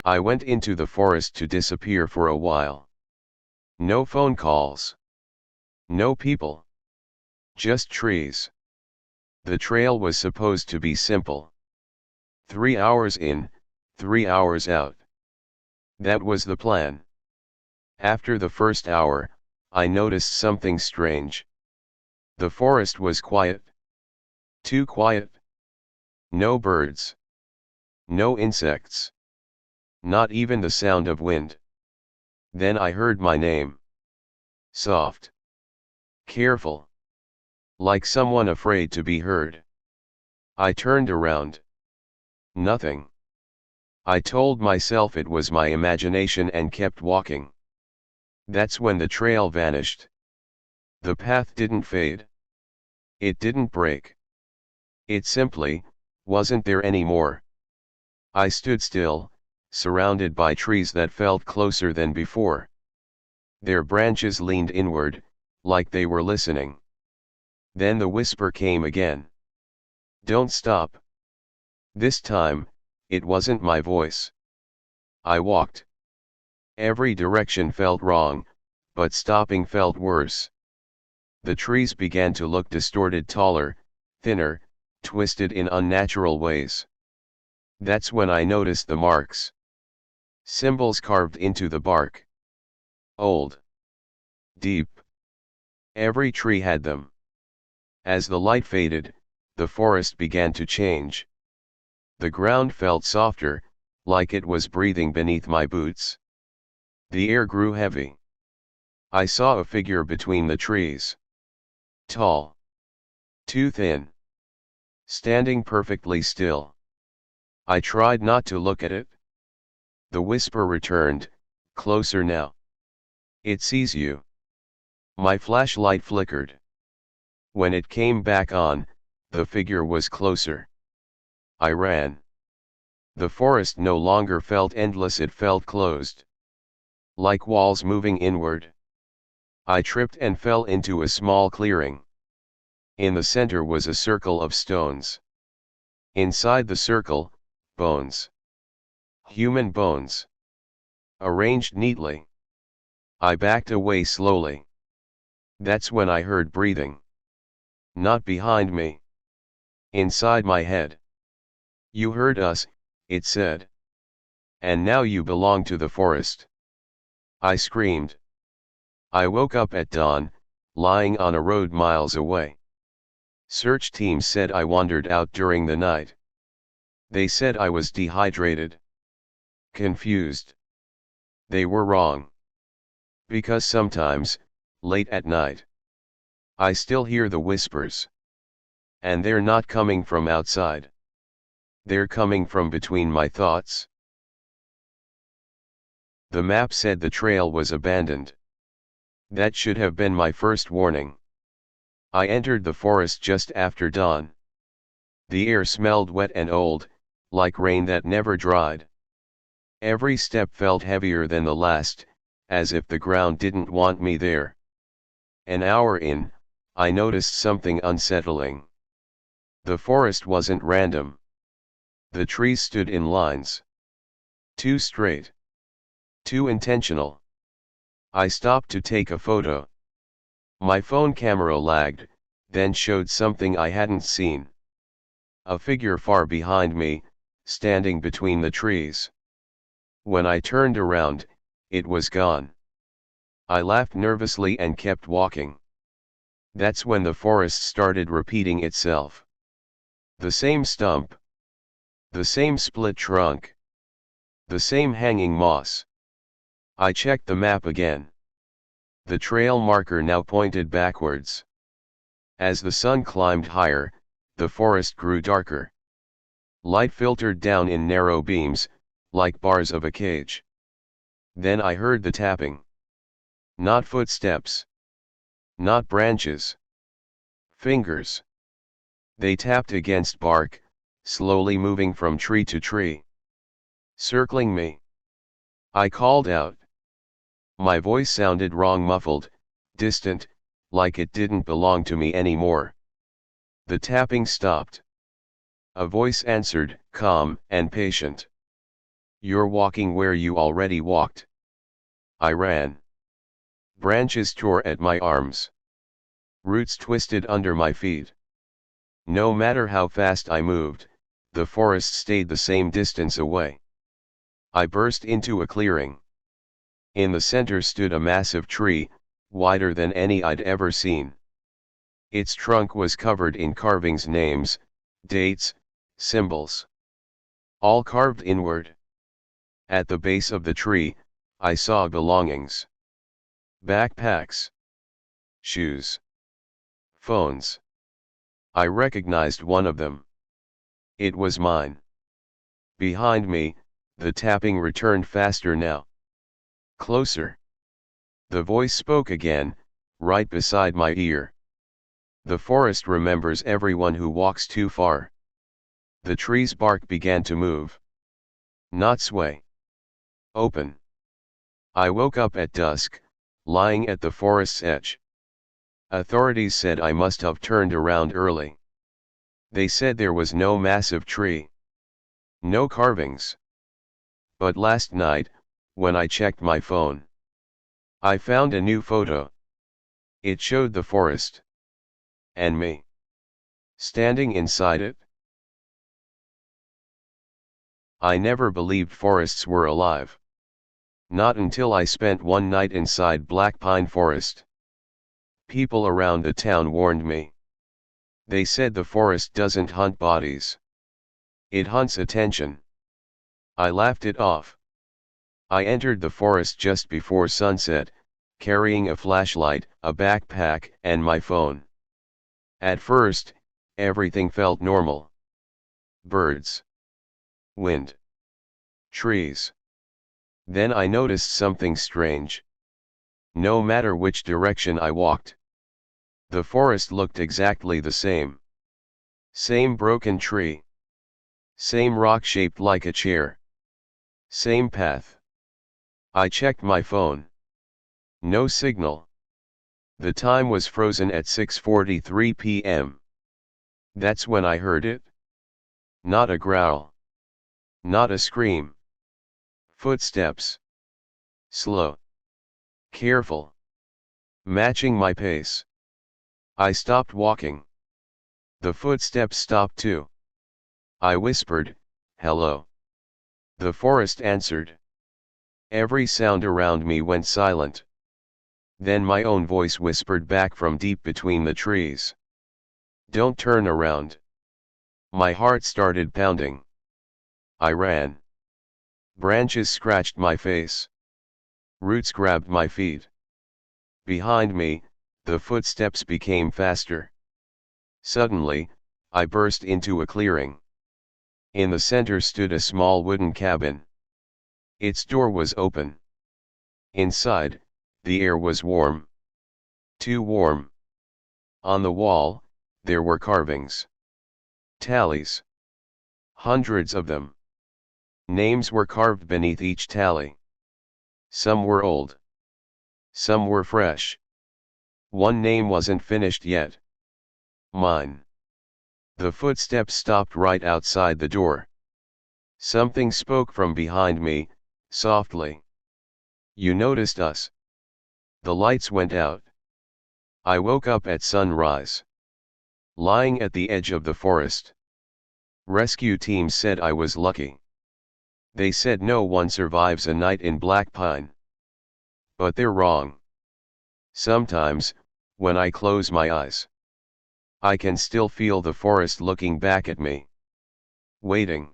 I went into the forest to disappear for a while. No phone calls. No people. Just trees. The trail was supposed to be simple. 3 hours in, 3 hours out. That was the plan. After the first hour, I noticed something strange. The forest was quiet. Too quiet. No birds. No insects. Not even the sound of wind. Then I heard my name. Soft. Careful. Like someone afraid to be heard. I turned around. Nothing. I told myself it was my imagination and kept walking. That's when the trail vanished. The path didn't fade. It didn't break. It simply wasn't there anymore. I stood still, surrounded by trees that felt closer than before. Their branches leaned inward, like they were listening. Then the whisper came again. Don't stop. This time, it wasn't my voice. I walked. Every direction felt wrong, but stopping felt worse. The trees began to look distorted, taller, thinner, twisted in unnatural ways. That's when I noticed the marks. Symbols carved into the bark. Old. Deep. Every tree had them. As the light faded, the forest began to change. The ground felt softer, like it was breathing beneath my boots. The air grew heavy. I saw a figure between the trees. Tall. Too thin. Standing perfectly still. I tried not to look at it. The whisper returned, closer now. It sees you. My flashlight flickered. When it came back on, the figure was closer. I ran. The forest no longer felt endless, it felt closed. Like walls moving inward. I tripped and fell into a small clearing. In the center was a circle of stones. Inside the circle, bones. Human bones. Arranged neatly. I backed away slowly. That's when I heard breathing. Not behind me. Inside my head. You heard us, it said. And now you belong to the forest. I screamed. I woke up at dawn, lying on a road miles away. Search teams said I wandered out during the night. They said I was dehydrated. Confused. They were wrong. Because sometimes, late at night, I still hear the whispers. And they're not coming from outside. They're coming from between my thoughts. The map said the trail was abandoned. That should have been my first warning. I entered the forest just after dawn. The air smelled wet and old, like rain that never dried. Every step felt heavier than the last, as if the ground didn't want me there. An hour in, I noticed something unsettling. The forest wasn't random. The trees stood in lines. Too straight. Too intentional. I stopped to take a photo. My phone camera lagged, then showed something I hadn't seen. A figure far behind me, standing between the trees. When I turned around, it was gone. I laughed nervously and kept walking. That's when the forest started repeating itself. The same stump. The same split trunk. The same hanging moss. I checked the map again. The trail marker now pointed backwards. As the sun climbed higher, the forest grew darker. Light filtered down in narrow beams, like bars of a cage. Then I heard the tapping. Not footsteps. Not branches. Fingers. They tapped against bark, slowly moving from tree to tree. Circling me. I called out. My voice sounded wrong, muffled, distant, like it didn't belong to me anymore. The tapping stopped. A voice answered, calm and patient. You're walking where you already walked. I ran. Branches tore at my arms. Roots twisted under my feet. No matter how fast I moved, the forest stayed the same distance away. I burst into a clearing. In the center stood a massive tree, wider than any I'd ever seen. Its trunk was covered in carvings, names, dates, symbols. All carved inward. At the base of the tree, I saw belongings. Backpacks. Shoes. Phones. I recognized one of them. It was mine. Behind me, the tapping returned faster now. Closer. The voice spoke again, right beside my ear. The forest remembers everyone who walks too far. The tree's bark began to move. Not sway. Open. I woke up at dusk, lying at the forest's edge. Authorities said I must have turned around early. They said there was no massive tree. No carvings. But last night, when I checked my phone, I found a new photo. It showed the forest. And me. Standing inside it. I never believed forests were alive. Not until I spent one night inside Black Pine Forest. People around the town warned me. They said the forest doesn't hunt bodies. It hunts attention. I laughed it off. I entered the forest just before sunset, carrying a flashlight, a backpack, and my phone. At first, everything felt normal. Birds. Wind. Trees. Then I noticed something strange. No matter which direction I walked, the forest looked exactly the same. Same broken tree. Same rock shaped like a chair. Same path. I checked my phone. No signal. The time was frozen at 6:43 p.m. That's when I heard it. Not a growl. Not a scream. Footsteps. Slow. Careful. Matching my pace. I stopped walking. The footsteps stopped too. I whispered, "Hello." The forest answered. Every sound around me went silent. Then my own voice whispered back from deep between the trees. "Don't turn around." My heart started pounding. I ran. Branches scratched my face. Roots grabbed my feet. Behind me, the footsteps became faster. Suddenly, I burst into a clearing. In the center stood a small wooden cabin. Its door was open. Inside, the air was warm. Too warm. On the wall, there were carvings. Tallies. Hundreds of them. Names were carved beneath each tally. Some were old. Some were fresh. One name wasn't finished yet. Mine. The footsteps stopped right outside the door. Something spoke from behind me, softly. "You noticed us." The lights went out. I woke up at sunrise. Lying at the edge of the forest. Rescue teams said I was lucky. They said no one survives a night in Black Pine. But they're wrong. Sometimes, when I close my eyes, I can still feel the forest looking back at me. Waiting.